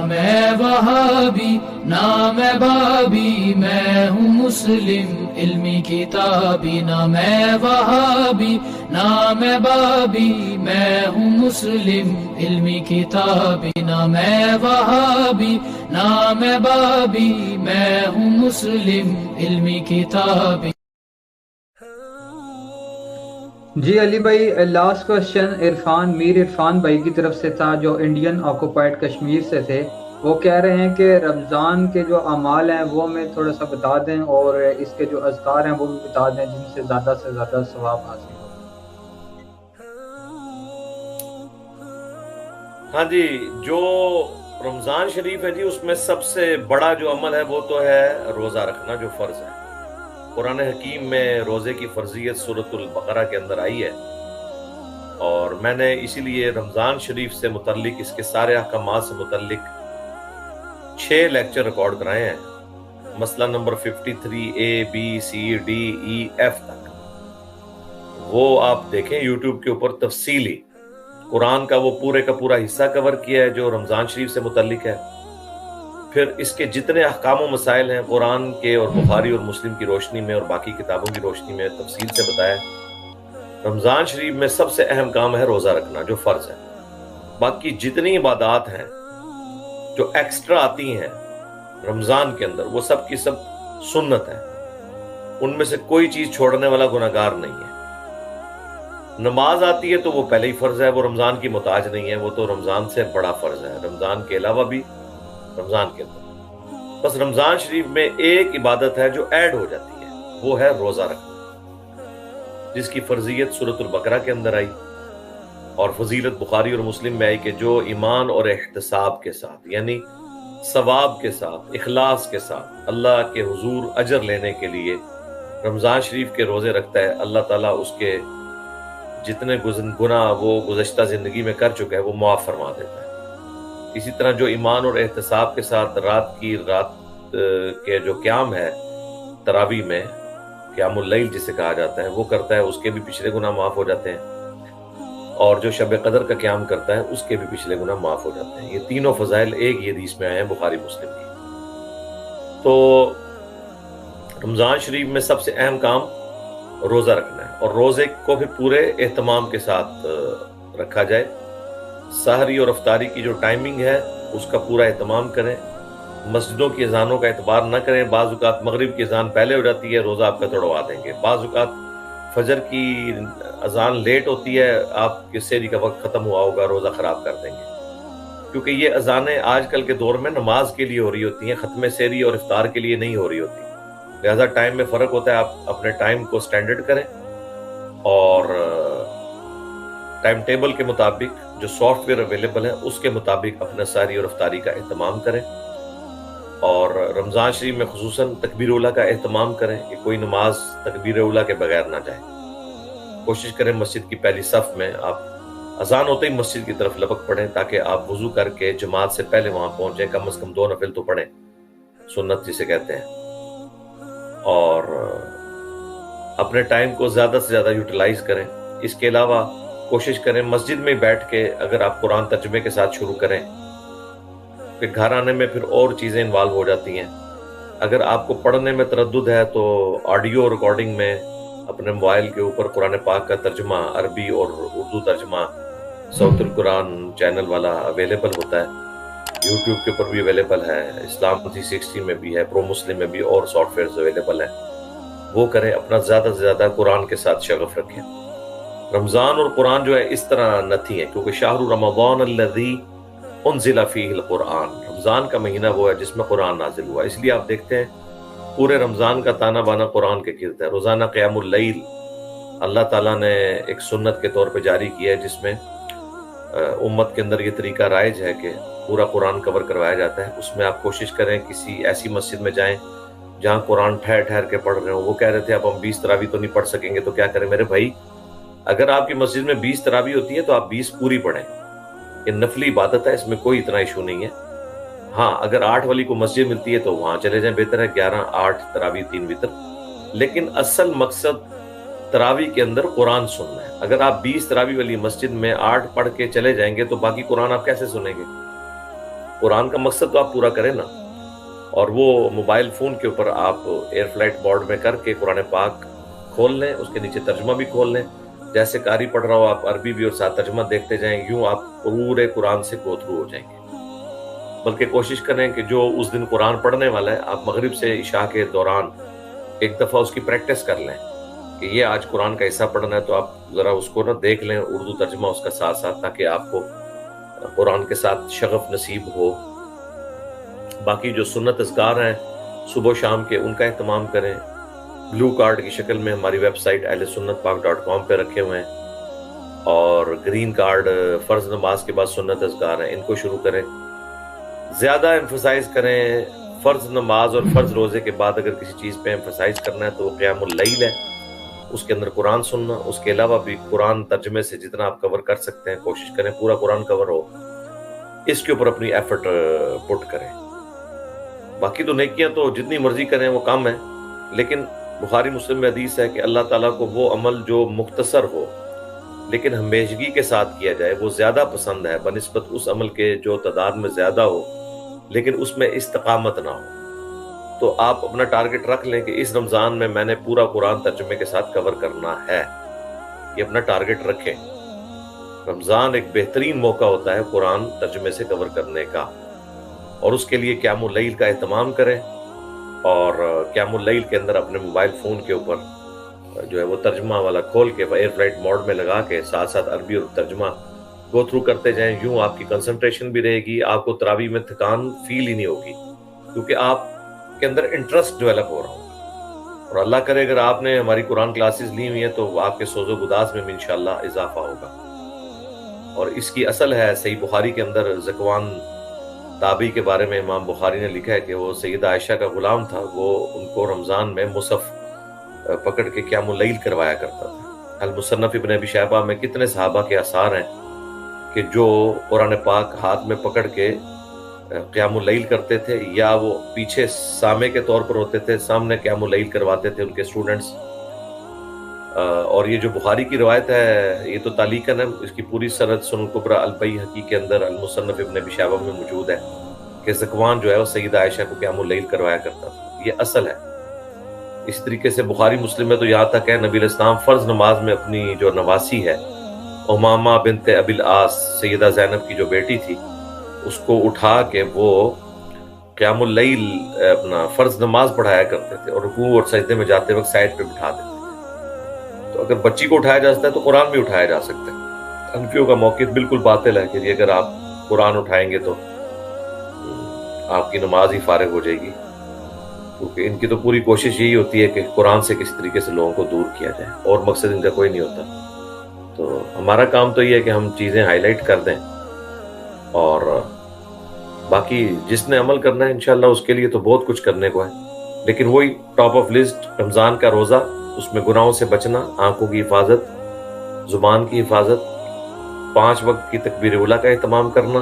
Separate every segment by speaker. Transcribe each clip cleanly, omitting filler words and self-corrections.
Speaker 1: میں وہابی نہ میں بابی، میں ہوں مسلم علمی کتابی، نہ میں وہابی نہ میں بابی، میں ہوں مسلم علمی کتابی، نہ میں وہابی نہ میں بابی، میں ہوں مسلم علمی کتابی۔
Speaker 2: جی علی بھائی، لاسٹ کوشچن میر عرفان بھائی کی طرف سے تھا، جو انڈین آکوپائڈ کشمیر سے تھے۔ وہ کہہ رہے ہیں کہ رمضان کے جو اعمال ہیں وہ ہمیں تھوڑا سا بتا دیں، اور اس کے جو اذکار ہیں وہ بھی بتا دیں، جن سے زیادہ ثواب حاصل ہو۔
Speaker 3: ہاں جی، جو رمضان شریف ہے جی، اس میں سب سے بڑا جو عمل ہے وہ تو ہے روزہ رکھنا، جو فرض ہے۔ قرآن حکیم میں روزے کی فرضیت سورۃ البقرہ کے اندر آئی ہے، اور میں نے اسی لیے رمضان شریف سے متعلق، اس کے سارے احکامات سے متعلق 6 لیکچر ریکارڈ کرائے ہیں، مسئلہ number 53 A B C D E F تک۔ وہ آپ دیکھیں یوٹیوب کے اوپر، تفصیلی قرآن کا وہ پورے کا پورا حصہ کور کیا ہے جو رمضان شریف سے متعلق ہے۔ پھر اس کے جتنے احکام و مسائل ہیں قرآن کے اور بخاری اور مسلم کی روشنی میں اور باقی کتابوں کی روشنی میں تفصیل سے بتایا۔ رمضان شریف میں سب سے اہم کام ہے روزہ رکھنا، جو فرض ہے۔ باقی جتنی عبادات ہیں جو ایکسٹرا آتی ہیں رمضان کے اندر، وہ سب کی سب سنت ہے، ان میں سے کوئی چیز چھوڑنے والا گناہگار نہیں ہے۔ نماز آتی ہے تو وہ پہلے ہی فرض ہے، وہ رمضان کی محتاج نہیں ہے، وہ تو رمضان سے بڑا فرض ہے، رمضان کے علاوہ بھی رمضان کے اندر۔ بس رمضان شریف میں ایک عبادت ہے جو ایڈ ہو جاتی ہے، وہ ہے روزہ رکھنا، جس کی فرضیت سورۃ البقرہ کے اندر آئی، اور فضیلت بخاری اور مسلم میں آئی کہ جو ایمان اور احتساب کے ساتھ، یعنی ثواب کے ساتھ، اخلاص کے ساتھ، اللہ کے حضور اجر لینے کے لیے رمضان شریف کے روزے رکھتا ہے، اللہ تعالیٰ اس کے جتنے گناہ وہ گزشتہ زندگی میں کر چکا ہے وہ معاف فرما دیتا ہے۔ اسی طرح جو ایمان اور احتساب کے ساتھ رات کے جو قیام ہے، تراویح میں قیام اللیل جسے کہا جاتا ہے، وہ کرتا ہے، اس کے بھی پچھلے گناہ معاف ہو جاتے ہیں، اور جو شب قدر کا قیام کرتا ہے اس کے بھی پچھلے گناہ معاف ہو جاتے ہیں۔ یہ تینوں فضائل ایک ہی حدیث میں آئے ہیں بخاری مسلم کی۔ تو رمضان شریف میں سب سے اہم کام روزہ رکھنا ہے، اور روزے کو پھر پورے اہتمام کے ساتھ رکھا جائے۔ سحری اور افطاری کی جو ٹائمنگ ہے اس کا پورا اہتمام کریں، مسجدوں کی اذانوں کا اعتبار نہ کریں۔ بعض اوقات مغرب کی اذان پہلے ہو جاتی ہے، روزہ آپ کا توڑوا دیں گے۔ بعض اوقات فجر کی اذان لیٹ ہوتی ہے، آپ کے سحری کا وقت ختم ہوا ہوگا، روزہ خراب کر دیں گے، کیونکہ یہ اذانیں آج کل کے دور میں نماز کے لیے ہو رہی ہوتی ہیں، ختم سحری اور افطار کے لیے نہیں ہو رہی ہوتی، لہذا ٹائم میں فرق ہوتا ہے۔ آپ اپنے ٹائم کو سٹینڈرڈ کریں، اور ٹائم ٹیبل کے مطابق جو سافٹ ویئر اویلیبل ہے اس کے مطابق اپنا سحری اور افطاری کا اہتمام کریں، اور رمضان شریف میں خصوصاً تکبیر اولیٰ کا اہتمام کریں کہ کوئی نماز تکبیر اولیٰ کے بغیر نہ جائے۔ کوشش کریں مسجد کی پہلی صف میں آپ اذان ہوتے ہی مسجد کی طرف لپک پڑیں، تاکہ آپ وضو کر کے جماعت سے پہلے وہاں پہنچیں، کم از کم 2 نفل تو پڑھیں، سنت جسے کہتے ہیں۔ اور اپنے ٹائم کو زیادہ سے زیادہ یوٹیلائز کریں۔ اس کے علاوہ کوشش کریں مسجد میں بیٹھ کے اگر آپ قرآن ترجمے کے ساتھ شروع کریں، پھر گھر آنے میں پھر اور چیزیں انوالو ہو جاتی ہیں۔ اگر آپ کو پڑھنے میں تردد ہے تو آڈیو ریکارڈنگ میں اپنے موبائل کے اوپر قرآن پاک کا ترجمہ، عربی اور اردو ترجمہ صوت القرآن چینل والا اویلیبل ہوتا ہے، یوٹیوب کے اوپر بھی اویلیبل ہے، اسلام 360 میں بھی ہے، پرو مسلم میں بھی اور سافٹ ویئرز اویلیبل ہیں، وہ کریں۔ اپنا زیادہ سے زیادہ قرآن کے ساتھ شغف رکھیں۔ رمضان اور قرآن جو ہے اس طرح نتھی ہیں، کیونکہ شہر رمضان الذی انزل فیہ القرآن، رمضان کا مہینہ وہ ہے جس میں قرآن نازل ہوا، اس لیے آپ دیکھتے ہیں پورے رمضان کا تانا بانا قرآن کے گرد ہے۔ روزانہ قیام اللیل اللہ تعالیٰ نے ایک سنت کے طور پہ جاری کیا ہے، جس میں امت کے اندر یہ طریقہ رائج ہے کہ پورا قرآن کور کروایا جاتا ہے۔ اس میں آپ کوشش کریں کسی ایسی مسجد میں جائیں جہاں قرآن ٹھہر ٹھہر کے پڑھ رہے ہوں۔ وہ کہہ رہے تھے اب ہم 20 تراویح تو نہیں پڑھ سکیں گے تو کیا کریں؟ میرے بھائی، اگر آپ کی مسجد میں 20 تراویح ہوتی ہے تو آپ 20 پوری پڑھیں، یہ نفلی عبادت ہے، اس میں کوئی اتنا ایشو نہیں ہے۔ ہاں، اگر 8 والی کو مسجد ملتی ہے تو وہاں چلے جائیں، بہتر ہے 11 8 تراویح 3 وتر، لیکن اصل مقصد تراویح کے اندر قرآن سننا ہے۔ اگر آپ 20 تراویح والی مسجد میں 8 پڑھ کے چلے جائیں گے تو باقی قرآن آپ کیسے سنیں گے؟ قرآن کا مقصد تو آپ پورا کریں نا، اور وہ موبائل فون کے اوپر آپ ایئر فلائٹ موڈ میں کر کے قرآن پاک کھول لیں، اس کے نیچے ترجمہ بھی کھول لیں، جیسے قاری پڑھ رہا ہو آپ عربی بھی اور ساتھ ترجمہ دیکھتے جائیں، یوں آپ پورے قرآن سے گو تھرو ہو جائیں گے۔ بلکہ کوشش کریں کہ جو اس دن قرآن پڑھنے والا ہے، آپ مغرب سے عشاء کے دوران ایک دفعہ اس کی پریکٹس کر لیں کہ یہ آج قرآن کا حصہ پڑھنا ہے، تو آپ ذرا اس کو نا دیکھ لیں، اردو ترجمہ اس کا ساتھ ساتھ، تاکہ آپ کو قرآن کے ساتھ شغف نصیب ہو۔ باقی جو سنت اذکار ہیں صبح و شام کے، ان کا اہتمام کریں۔ بلو کارڈ کی شکل میں ہماری ویب سائٹ ahlsunnatpak.com پہ رکھے ہوئے ہیں، اور گرین کارڈ فرض نماز کے بعد سنت اذکار ہیں، ان کو شروع کریں۔ زیادہ ایمفسائز کریں فرض نماز اور فرض روزے کے بعد اگر کسی چیز پہ ایمفسائز کرنا ہے تو وہ قیام اللیل ہے، اس کے اندر قرآن سننا، اس کے علاوہ بھی قرآن ترجمے سے جتنا آپ کور کر سکتے ہیں کوشش کریں پورا قرآن کور ہو، اس کے اوپر اپنی ایفرٹ پٹ کریں۔ باقی تو نیکیاں تو جتنی مرضی کریں وہ کم ہے، لیکن بخاری مسلم میں حدیث ہے کہ اللہ تعالیٰ کو وہ عمل جو مختصر ہو لیکن ہمیشگی کے ساتھ کیا جائے وہ زیادہ پسند ہے بنسبت اس عمل کے جو تعداد میں زیادہ ہو لیکن اس میں استقامت نہ ہو۔ تو آپ اپنا ٹارگٹ رکھ لیں کہ اس رمضان میں میں نے پورا قرآن ترجمے کے ساتھ کور کرنا ہے، یہ اپنا ٹارگٹ رکھیں۔ رمضان ایک بہترین موقع ہوتا ہے قرآن ترجمے سے کور کرنے کا، اور اس کے لیے قیام اللیل کا اہتمام کریں، اور قیام اللیل کے اندر اپنے موبائل فون کے اوپر جو ہے وہ ترجمہ والا کھول کے ایئر فلائٹ موڈ میں لگا کے ساتھ ساتھ عربی اور ترجمہ گو تھرو کرتے جائیں، یوں آپ کی کنسنٹریشن بھی رہے گی، آپ کو تراویح میں تھکان فیل ہی نہیں ہوگی، کیونکہ آپ کے اندر انٹرسٹ ڈیولپ ہو رہا ہوگا۔ اور اللہ کرے اگر آپ نے ہماری قرآن کلاسز لی ہوئی ہیں تو آپ کے سوز و گداز میں بھی انشاءاللہ اضافہ ہوگا۔ اور اس کی اصل ہے صحیح بخاری کے اندر ذکوان تابعی کے بارے میں امام بخاری نے لکھا ہے کہ وہ سیدہ عائشہ کا غلام تھا، وہ ان کو رمضان میں مصحف پکڑ کے قیام اللیل کروایا کرتا تھا۔ المصنف ابن ابی شیبہ میں کتنے صحابہ کے آثار ہیں کہ جو قرآن پاک ہاتھ میں پکڑ کے قیام اللیل کرتے تھے، یا وہ پیچھے سامع کے طور پر ہوتے تھے، سامنے قیام اللیل کرواتے تھے ان کے اسٹوڈنٹس۔ اور یہ جو بخاری کی روایت ہے یہ تو تعلیقاً ہے، اس کی پوری سند سنن الکبریٰ البیہقی کے اندر المصنف ابن ابی شیبہ میں موجود ہے کہ ذکوان جو ہے وہ سیدہ عائشہ کو قیام اللیل کروایا کرتا تھا، یہ اصل ہے۔ اس طریقے سے بخاری مسلم میں تو یہاں تک ہے نبی علیہ السلام فرض نماز میں اپنی جو نواسی ہے امامہ بنت ابی العاص، سیدہ زینب کی جو بیٹی تھی، اس کو اٹھا کے وہ قیام اللیل اپنا فرض نماز پڑھایا کرتے تھے، اور رکوع اور سجدے میں جاتے وقت سائڈ پہ بٹھا دیتے تھے۔ تو اگر بچی کو اٹھایا جا سکتا ہے تو قرآن بھی اٹھایا جا سکتا ہے۔ حنفیوں کا موقف بالکل باطل ہے کہ اگر آپ قرآن اٹھائیں گے تو آپ کی نماز ہی فارغ ہو جائے گی، کیونکہ ان کی تو پوری کوشش یہی ہوتی ہے کہ قرآن سے کس طریقے سے لوگوں کو دور کیا جائے، اور مقصد ان کا کوئی نہیں ہوتا۔ تو ہمارا کام تو یہ ہے کہ ہم چیزیں ہائی لائٹ کر دیں، اور باقی جس نے عمل کرنا ہے انشاءاللہ اس کے لیے تو بہت کچھ کرنے کو ہے، لیکن وہی ٹاپ آف لسٹ رمضان کا روزہ، اس میں گناہوں سے بچنا، آنکھوں کی حفاظت، زبان کی حفاظت، 5 وقت کی تکبیر اولیٰ کا اہتمام کرنا،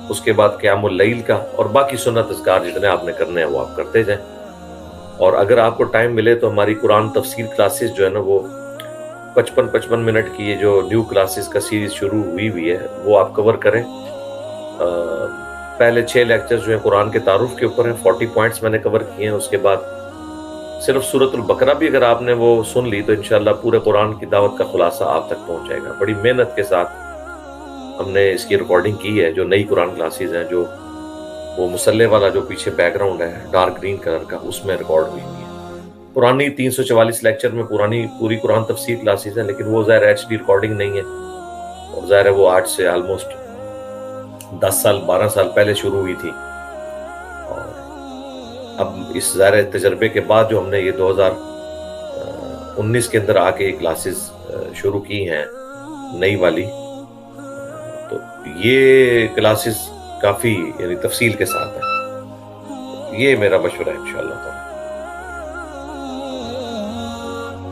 Speaker 3: اس کے بعد قیام اللیل کا، اور باقی سنت اذکار جتنے آپ نے کرنے ہیں وہ آپ کرتے جائیں۔ اور اگر آپ کو ٹائم ملے تو ہماری قرآن تفسیر کلاسز جو ہے نا وہ 55 منٹ کی یہ جو نیو کلاسز کا سیریز شروع ہوئی ہے وہ آپ کور کریں۔ پہلے 6 لیکچرز جو ہیں قرآن کے تعارف کے اوپر ہیں، 40 پوائنٹس میں نے کور کیے ہیں۔ اس کے بعد صرف سورۃ البقرہ بھی اگر آپ نے وہ سن لی تو انشاءاللہ پورے قرآن کی دعوت کا خلاصہ آپ تک پہنچ جائے گا۔ بڑی محنت کے ساتھ ہم نے اس کی ریکارڈنگ کی ہے، جو نئی قرآن کلاسز ہیں، جو وہ مسلح والا جو پیچھے بیک گراؤنڈ ہے ڈارک گرین کلر کا، اس میں ریکارڈ ہوئی ہے۔ پرانی 344 لیکچر میں پوری قرآن تفسیر کلاسز ہیں، لیکن وہ ظاہر ایچ ڈی ریکارڈنگ نہیں ہے، اور ظاہر ہے وہ آج سے آلموسٹ 10 سال 12 سال پہلے شروع ہوئی تھی، اور اب اس ظاہر تجربے کے بعد جو ہم نے یہ 2019 کے اندر آ کے یہ کلاسز شروع کی ہیں نئی والی، تو یہ کلاسز کافی یعنی تفصیل کے ساتھ ہیں۔ یہ میرا مشورہ ہے انشاءاللہ تعالی۔